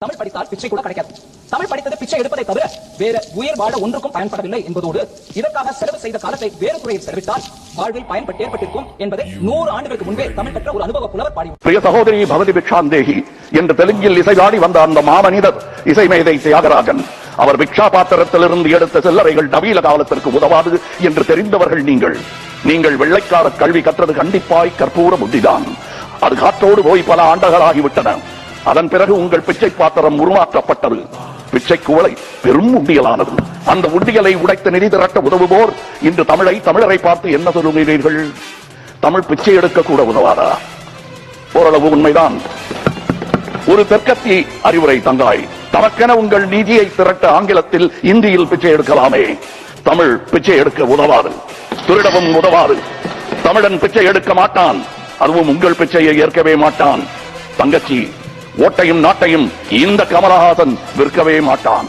தமிழ் படித்தால் பிச்சை கூட கிடைக்காது. தமிழ் படித்தது பிச்சை எடுப்பதை தவிர வேறு உயிர் வாழ ஒன்றுக்கும் பயன்படவில்லை என்பதோடு இதற்காக செலவு செய்த காலத்தை வேறு துறையில் செலவிட்டால் வாழ்வில் பயன்பட்டு ஏற்பட்டிருக்கும் என்பதை 100 ஆண்டுகளுக்கு முன்பே தமிழ் கற்ற ஒரு அனுபவ புலவர் பாடி. பிரிய சகோதரி பவதி பிக்ஷாந்தேகி என்று தெலுங்கில் இசையாடி வந்த அந்த மாமனிதர் இசைமேதை தியாகராஜன். அவர் பிக்ஷா பாத்திரத்திலிருந்து எடுத்த செல்லறைகள் நவீன காலத்திற்கு உதவாது என்று தெரிந்தவர்கள் நீங்கள் வெள்ளைக்கார கல்வி கற்றது கண்டிப்பாய் கற்பூர புத்திதான். அது காற்றோடு போய் பல ஆண்டுகளாகிவிட்டன. அதன் பிறகு உங்கள் பிச்சை பாத்திரம் உருமாற்றப்பட்டது. பிச்சை குவளை பெரும் உண்டியலானது. அந்த உண்டியலை உடைத்து நிதி திரட்ட உதவுவோர் இன்று தமிழரை பார்த்து என்ன சொல்லுகிறீர்கள்? தமிழ் பிச்சை எடுக்க கூட உதவாதா? ஓரளவு உண்மைதான். ஒரு தெற்கத்தி அறிவுரை தங்காய், தமக்கென உங்கள் நிதியை திரட்ட ஆங்கிலத்தில் இந்தியில் பிச்சை எடுக்கலாமே. தமிழ் பிச்சை எடுக்க உதவாது, திருடவும் உதவாது. தமிழன் பிச்சை எடுக்க மாட்டான், அதுவும் உங்கள் பிச்சையை ஏற்கவே மாட்டான். தங்கச்சி, ஓட்டையும் நாட்டையும் இந்த கமலஹாசன் விற்கவே மாட்டான்.